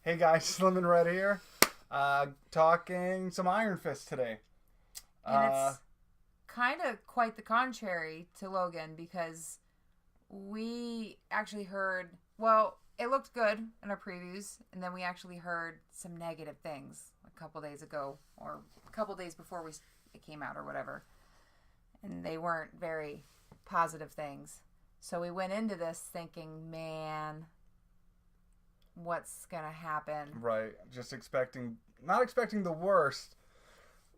Hey guys, Slim and Red here. Talking some Iron Fist today. And it's kind of quite the contrary to Logan because we actually heard, well, it looked good in our previews, and then we actually heard some negative things a couple days ago or a couple days before it came out or whatever. And they weren't very positive things. So we went into this thinking, man, what's going to happen? Right. Not expecting the worst,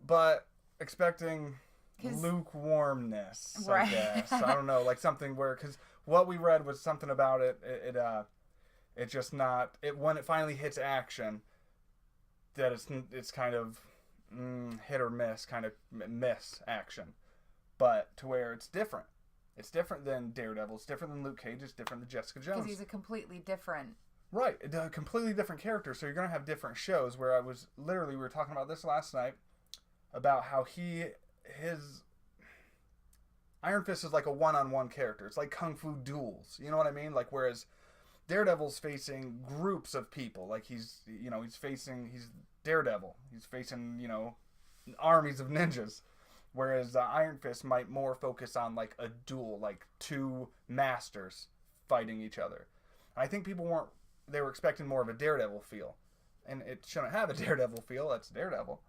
but expecting lukewarmness, right. I guess. I don't know, like something where, because what we read was something about it just not, when it finally hits action, that it's kind of hit or miss, kind of miss action. But to where it's different. It's different than Daredevil. It's different than Luke Cage. It's different than Jessica Jones. Because he's a completely different... Right. A completely different character. So you're going to have different shows where we were talking about this last night, about how his Iron Fist is like a one-on-one character. It's like Kung Fu duels. You know what I mean? Like, whereas Daredevil's facing groups of people. Like, he's Daredevil. He's facing, armies of ninjas. Whereas Iron Fist might more focus on like a duel, like two masters fighting each other. I think people were expecting more of a Daredevil feel. And it shouldn't have a Daredevil feel. That's Daredevil.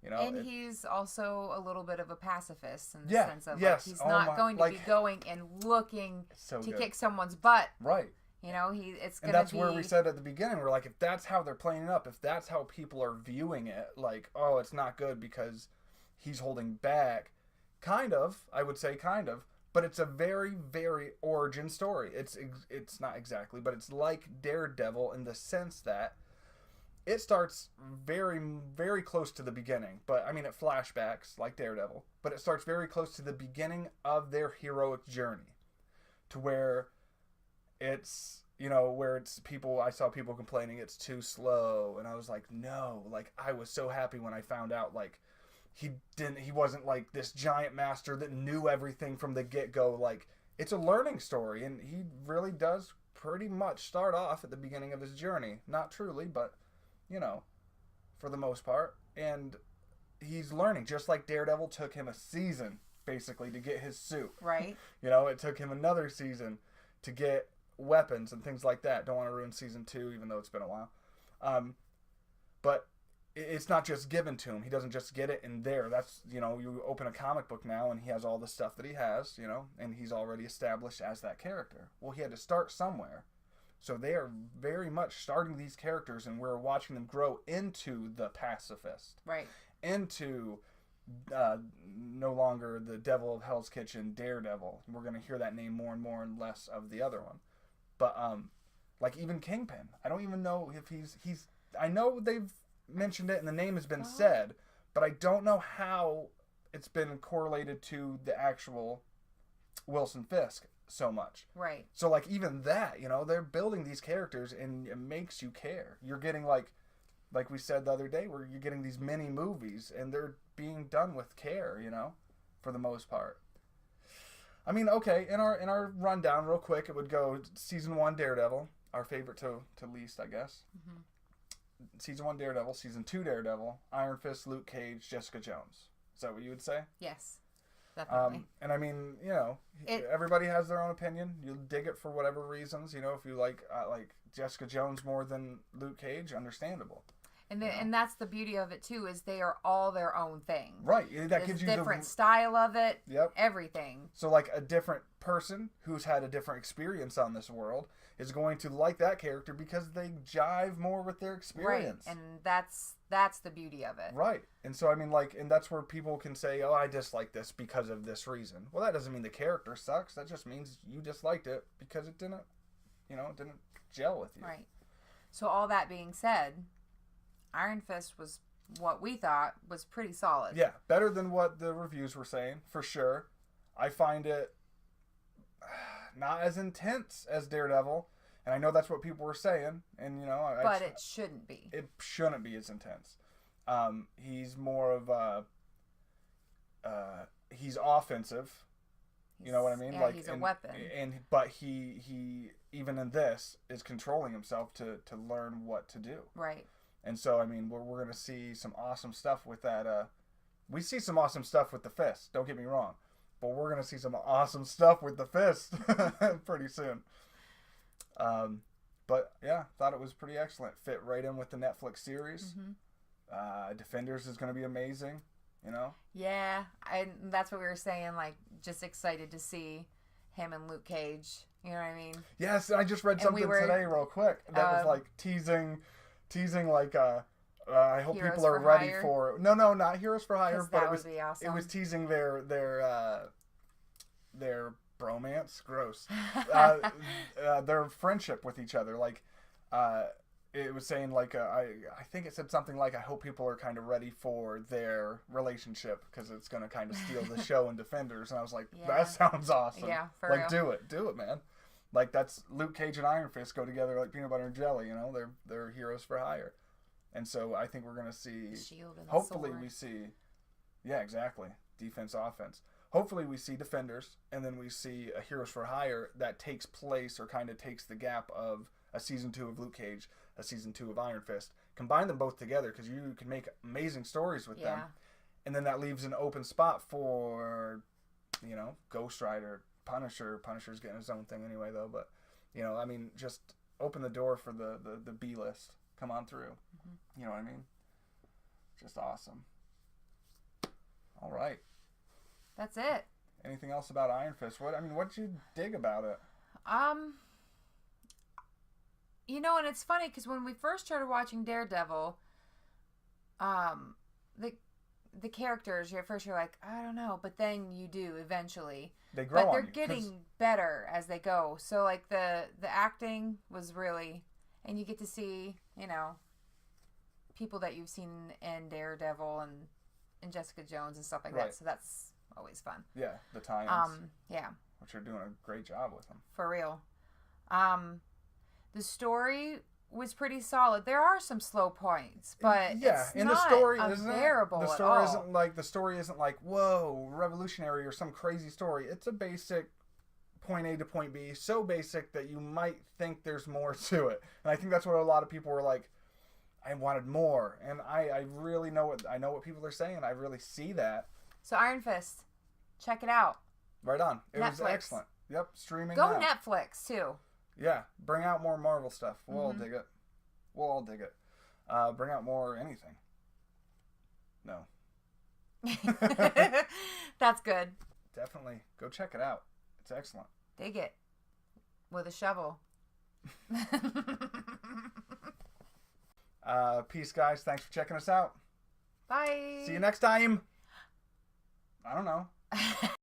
And he's also a little bit of a pacifist in the sense of he's not going to be going and looking to kick someone's butt. Right. It's going to be... And that's where we said at the beginning, we're like, if that's how they're playing it up, if that's how people are viewing it, like, oh, it's not good because he's holding back. I would say kind of. But it's a very, very origin story. It's not exactly, but it's like Daredevil in the sense that it starts very, very close to the beginning. But, I mean, it flashbacks like Daredevil. But it starts very close to the beginning of their heroic journey. To where it's, I saw people complaining it's too slow. And I was like, no. Like, I was so happy when I found out, like, he wasn't like this giant master that knew everything from the get-go. Like, it's a learning story, and he really does pretty much start off at the beginning of his journey. Not truly, but, for the most part. And he's learning, just like Daredevil took him a season, basically, to get his suit. Right. It took him another season to get weapons and things like that. Don't want to ruin season 2, even though it's been a while. But it's not just given to him. He doesn't just get it in there. That's, you open a comic book now and he has all the stuff that he has, and he's already established as that character. Well, he had to start somewhere. So they are very much starting these characters, and we're watching them grow into the pacifist. Right. Into no longer the Devil of Hell's Kitchen, Daredevil. We're going to hear that name more and less of the other one. But, like even Kingpin. I don't even know if he's I know they've mentioned it and the name has been said, but I don't know how it's been correlated to the actual Wilson Fisk so much. Right. So like even that, they're building these characters and it makes you care. You're getting like we said the other day, where you're getting these mini movies and they're being done with care, for the most part. I mean, okay, in our rundown real quick, it would go season 1 Daredevil, our favorite to least, I guess. Mm-hmm. Season 1 Daredevil, Season 2 Daredevil, Iron Fist, Luke Cage, Jessica Jones. Is that what you would say? Yes, definitely. And I mean, everybody has their own opinion. You'll dig it for whatever reasons. If you like Jessica Jones more than Luke Cage, understandable. And that's the beauty of it too, is they are all their own thing. Right. That gives you different style of it. Yep. Everything. So like a different person who's had a different experience on this world is going to like that character because they jive more with their experience. Right. And that's the beauty of it. Right. And so I mean and that's where people can say, "Oh, I dislike this because of this reason." Well, that doesn't mean the character sucks. That just means you disliked it because it didn't, it didn't gel with you. Right. So all that being said, Iron Fist was what we thought was pretty solid. Yeah, better than what the reviews were saying, for sure. I find it not as intense as Daredevil, and I know that's what people were saying, and but it shouldn't be. It shouldn't be as intense. He's more of he's offensive, You know what I mean? Yeah, he's a weapon. But he even in this is controlling himself to learn what to do. Right. And so I mean we're gonna see some awesome stuff with that. We see some awesome stuff with the fist. Don't get me wrong, but we're gonna see some awesome stuff with the fist pretty soon. But yeah, thought it was pretty excellent. Fit right in with the Netflix series. Mm-hmm. Defenders is gonna be amazing. You know? Yeah, and that's what we were saying. Like, just excited to see him and Luke Cage. You know what I mean? Yes, I just read something today, real quick. That was like teasing, like I hope Heroes people are for ready Hire? for. No, not Heroes for Hire, but That would be awesome. it was teasing their bromance. Gross. Their friendship with each other. Like, it was saying like I think it said something like I hope people are kind of ready for their relationship because it's going to kind of steal the show in Defenders. And I was like, that sounds awesome. Yeah, for like real. do it, man. Like that's Luke Cage and Iron Fist go together like peanut butter and jelly. You know, they're heroes for hire. And so I think we're going to see. The shield and hopefully the sword. we see. Yeah, exactly. Defense, offense. Hopefully we see Defenders, and then we see a Heroes for Hire that takes place or kind of takes the gap of a season 2 of Luke Cage, a season 2 of Iron Fist. Combine them both together because you can make amazing stories with them. And then that leaves an open spot for, you know, Ghost Rider, Punisher. Punisher's getting his own thing anyway, though. But, you know, I mean, just open the door for the B list. Come on through. Mm-hmm. You know what I mean? Just awesome. All right. That's it. Anything else about Iron Fist? What'd you dig about it? You know, and it's funny because when we first started watching Daredevil, the characters, you're like, I don't know, but then you do eventually. They grow on you. But they're getting better as they go. So like the acting was really, and you get to see, you know, people that you've seen in Daredevil and Jessica Jones and stuff like that. So that's always fun. Yeah, the tie-ins. Yeah. Which are doing a great job with them. For real. The story was pretty solid. There are some slow points, but it's not the story unbearable the at story all. the story isn't like whoa revolutionary or some crazy story. It's a basic point A to point B, so basic that you might think there's more to it. And I think that's what a lot of people were like. I wanted more, and I really know what people are saying. I really see that. So Iron Fist, check it out. Right on. It Netflix. was excellent. Yep, streaming. Go now. Netflix too. Yeah, bring out more Marvel stuff. We'll all dig it. We'll all dig it. Bring out more anything. No. That's good. Definitely. Go check it out. It's excellent. Dig it. With a shovel. Peace, guys. Thanks for checking us out. Bye. See you next time. I don't know.